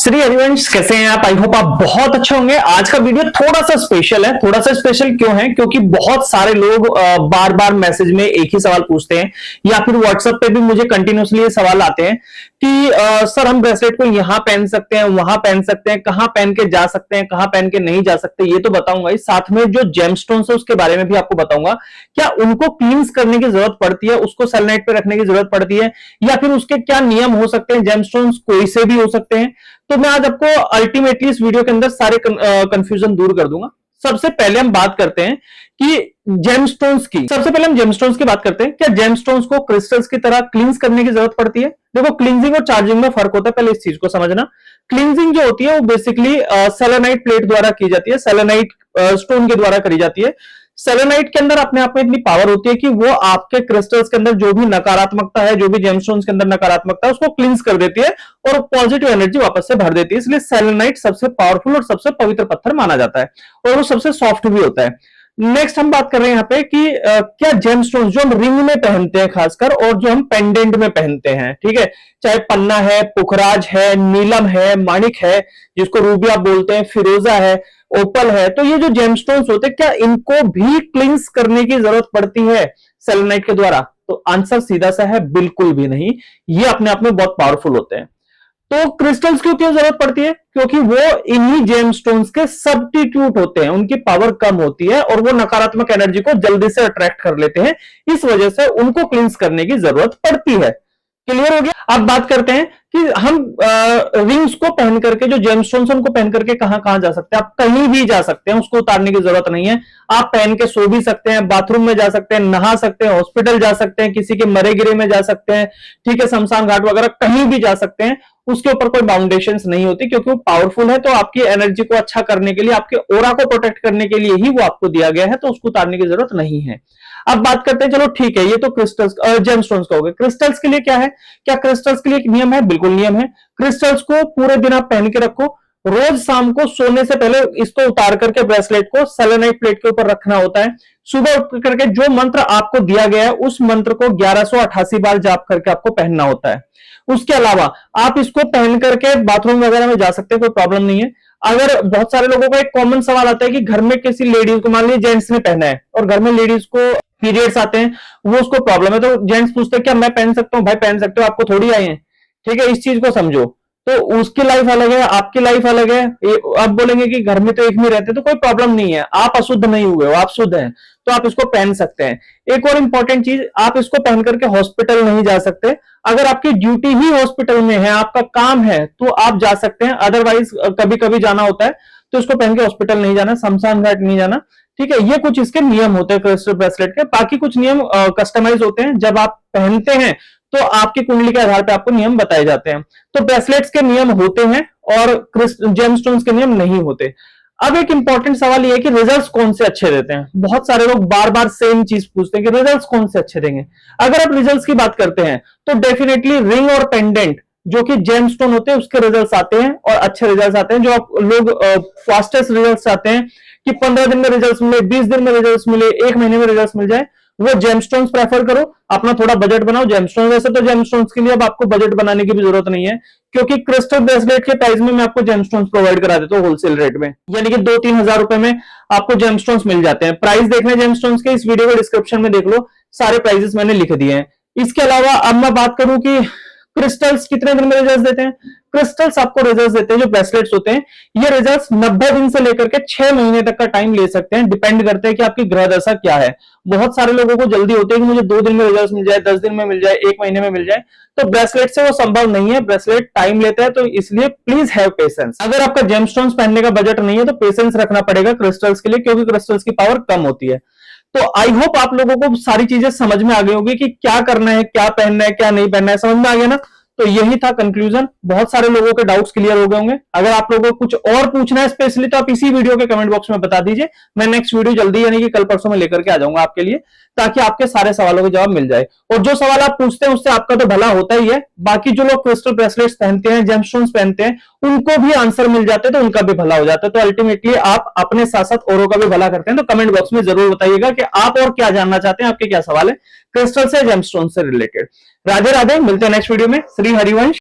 श्री हरिवंश, कैसे हैं आप? आई होप आप बहुत अच्छे होंगे। आज का वीडियो थोड़ा सा स्पेशल है। थोड़ा सा स्पेशल क्यों है? क्योंकि बहुत सारे लोग बार बार मैसेज में एक ही सवाल पूछते हैं या फिर व्हाट्सएप पे भी मुझे कंटिन्यूसली ये सवाल आते हैं कि सर हम ब्रेसलेट को यहां पहन सकते हैं, वहां पहन सकते हैं, कहां पहन के जा सकते हैं, कहां पहन के नहीं जा सकते। ये तो बताऊंगा ही, साथ में जो जेमस्टोन्स है उसके बारे में भी आपको बताऊंगा। क्या उनको क्लींस करने की जरूरत पड़ती है, उसको सेलेनाइट पे रखने की जरूरत पड़ती है, या फिर उसके क्या नियम हो सकते हैं? जेमस्टोन्स कोई से भी हो सकते हैं। तो मैं आज आपको अल्टीमेटली इस वीडियो के अंदर सारे कंफ्यूजन दूर कर दूंगा। सबसे पहले हम बात करते हैं कि जेमस्टोन्स की। सबसे पहले हम जेमस्टोन्स की बात करते हैं। क्या जेमस्टोन्स को क्रिस्टल्स की तरह क्लींस करने की जरूरत पड़ती है? देखो, क्लींजिंग और चार्जिंग में फर्क होता है, पहले इस चीज को समझना। क्लींजिंग जो होती है वो बेसिकली सेलेनाइट प्लेट द्वारा की जाती है, सेलेनाइट स्टोन के द्वारा करी जाती है। सेलेनाइट के अंदर अपने आप में इतनी पावर होती है कि वो आपके क्रिस्टल्स के अंदर जो भी नकारात्मकता है, जो भी जेमस्टोन्स के अंदर नकारात्मकता है, उसको क्लींस कर देती है और पॉजिटिव एनर्जी वापस से भर देती है। इसलिए सेलेनाइट सबसे पावरफुल और सबसे पवित्र पत्थर माना जाता है और वो सबसे सॉफ्ट भी होता है। नेक्स्ट हम बात कर रहे हैं यहाँ पे कि क्या जेमस्टोन्स जो हम रिंग में पहनते हैं खासकर, और जो हम पेंडेंट में पहनते हैं, ठीक है, चाहे पन्ना है, पुखराज है, नीलम है, माणिक है, जिसको रूबी आप बोलते हैं, फिरोजा है, ओपल है, तो ये जो जेमस्टोन्स होते हैं क्या इनको भी क्लींस करने की जरूरत पड़ती है सेलेनाइट के द्वारा? तो आंसर सीधा सा है, बिल्कुल भी नहीं। ये अपने आप में बहुत पावरफुल होते हैं। तो क्रिस्टल्स की क्यों जरूरत पड़ती है? क्योंकि वो इन्हीं जेमस्टोन्स के सब्स्टिट्यूट होते हैं, उनकी पावर कम होती है और वो नकारात्मक एनर्जी को जल्दी से अट्रैक्ट कर लेते हैं। इस वजह से उनको क्लींस करने की जरूरत पड़ती है। क्लियर हो गया? अब बात करते हैं कि हम रिंग्स को पहन करके, जो जेमस्टोन्स उनको पहन करके कहां कहां जा सकते हैं। आप कहीं भी जा सकते हैं, उसको उतारने की जरूरत नहीं है। आप पहन के सो भी सकते हैं, बाथरूम में जा सकते हैं, नहा सकते हैं, हॉस्पिटल जा सकते हैं, किसी के मरे गिरे में जा सकते हैं, ठीक है, शमशान घाट वगैरह कहीं भी जा सकते हैं। उसके ऊपर कोई बाउंडेशंस नहीं होती, क्योंकि वो पावरफुल है। तो आपकी एनर्जी को अच्छा करने के लिए, आपके ओरा को प्रोटेक्ट करने के लिए ही वो आपको दिया गया है, तो उसको उतारने की जरूरत नहीं है। अब बात करते हैं, चलो ठीक है, ये तो क्रिस्टल्स जेमस्टोन्स का हो गया। क्रिस्टल्स के लिए क्या है? क्या क्रिस्टल्स के लिए एक नियम है? बिल्कुल नियम है। क्रिस्टल्स को पूरे दिन आप पहन के रखो। रोज शाम को सोने से पहले इसको उतार करके ब्रेसलेट को सेलेनाइट प्लेट के ऊपर रखना होता है। सुबह उठ करके जो मंत्र आपको दिया गया है उस मंत्र को 1188 बार जाप करके आपको पहनना होता है। उसके अलावा आप इसको पहन करके बाथरूम वगैरह में जा सकते हैं, कोई प्रॉब्लम नहीं है। अगर बहुत सारे लोगों का एक कॉमन सवाल आता है कि घर में किसी लेडीज को, मान लीजिए जेंट्स ने पहना है और घर में लेडीज को पीरियड्स आते हैं, वो उसको प्रॉब्लम है, तो जेंट्स पूछते हैं क्या मैं पहन सकता हूं? भाई पहन सकते हो, आपको थोड़ी आई है, ठीक है, इस चीज को समझो। तो उसकी लाइफ अलग है, आपकी लाइफ अलग है। अब बोलेंगे कि घर में तो एक में रहते, तो कोई प्रॉब्लम नहीं है, आप अशुद्ध नहीं हुए हो, आप शुद्ध हैं, तो आप इसको पहन सकते हैं। एक और इंपॉर्टेंट चीज, आप इसको पहन करके हॉस्पिटल नहीं जा सकते। अगर आपकी ड्यूटी ही हॉस्पिटल में है, आपका काम है, तो आप जा सकते हैं। अदरवाइज कभी कभी जाना होता है तो इसको पहन के हॉस्पिटल नहीं जाना, शमशान घाट नहीं जाना, ठीक है। ये कुछ इसके नियम होते हैं क्रिस्टल ब्रेसलेट के। बाकी कुछ नियम कस्टमाइज होते हैं, जब आप पहनते हैं तो आपकी कुंडली के आधार पर आपको नियम बताए जाते हैं। तो ब्रेसलेट्स के नियम होते हैं और जेमस्टोन्स के नियम नहीं होते। अब एक इंपॉर्टेंट सवाल यह है कि रिजल्ट्स कौन से अच्छे देते हैं। बहुत सारे लोग बार बार सेम चीज पूछते हैं कि रिजल्ट्स कौन से अच्छे देंगे। अगर आप रिजल्ट्स की बात करते हैं तो डेफिनेटली रिंग और पेंडेंट जो कि जेमस्टोन होते हैं उसके रिजल्ट्स आते हैं और अच्छे रिजल्ट्स आते हैं। जो आप लोग फास्टेस्ट रिजल्ट्स आते हैं कि 15 दिन में रिजल्ट्स मिले, 20 दिन में रिजल्ट्स मिले, 1 महीने में रिजल्ट्स मिल जाए, वो जेमस्टोन्स प्रेफर करो। अपना थोड़ा बजट बनाओ जेमस्टोन्स। वैसे तो जेमस्टोन्स के लिए अब आपको बजट बनाने की भी जरूरत नहीं है, क्योंकि क्रिस्टल ब्रेसलेट के प्राइस में मैं आपको जेमस्टोन्स प्रोवाइड करा देता हूँ होलसेल रेट में, यानी कि 2-3 हजार रुपए में आपको जेमस्टोन्स मिल जाते हैं। प्राइस देखना है जेमस्टोन्स के, इस वीडियो को डिस्क्रिप्शन में देख लो, सारे प्राइजेस मैंने लिख दिए हैं। इसके अलावा अब मैं बात करूं कि क्रिस्टल्स कितने दिन में रिजल्ट देते हैं। क्रिस्टल्स आपको रिजल्ट देते हैं, जो ब्रेसलेट्स होते हैं, ये रिजल्ट्स 90 दिन से लेकर के 6 महीने तक का टाइम ले सकते हैं। डिपेंड करते हैं कि आपकी ग्रह दशा क्या है। बहुत सारे लोगों को जल्दी होती है कि मुझे 2 दिन में रिजल्ट मिल जाए, 10 दिन में मिल जाए, 1 महीने में मिल जाए, तो ब्रेसलेट से वो संभव नहीं है। ब्रेसलेट टाइम लेता है, तो इसलिए प्लीज हैव पेशेंस। अगर आपका जेमस्टोन्स पहनने का बजट नहीं है तो पेशेंस रखना पड़ेगा क्रिस्टल्स के लिए, क्योंकि क्रिस्टल्स की पावर कम होती है। तो आई होप आप लोगों को सारी चीजें समझ में आ गई होगी कि क्या करना है, क्या पहनना है, क्या नहीं पहनना है। समझ में आ गया ना? तो यही था कंक्लूजन। बहुत सारे लोगों के डाउट्स क्लियर हो गए होंगे। अगर आप लोगों को कुछ और पूछना है स्पेशली, तो आप इसी वीडियो के कमेंट बॉक्स में बता दीजिए। मैं नेक्स्ट वीडियो जल्दी, यानी कि कल परसों में लेकर के आ जाऊंगा आपके लिए, ताकि आपके सारे सवालों के जवाब मिल जाए। और जो सवाल आप पूछते हैं उससे आपका तो भला होता ही है, बाकी जो लोग क्रिस्टल ब्रेसलेट्स पहनते हैं, जेमस्टोन्स पहनते हैं, उनको भी आंसर मिल जाते हैं, तो उनका भी भला हो जाता है। तो अल्टीमेटली आप अपने साथ साथ औरों का भी भला करते हैं। तो कमेंट बॉक्स में जरूर बताइएगा कि आप और क्या जानना चाहते हैं, आपके क्या सवाल है क्रिस्टल से, जेमस्टोन से रिलेटेड। राधे राधे, मिलते हैं नेक्स्ट वीडियो में। श्री हरिवंश।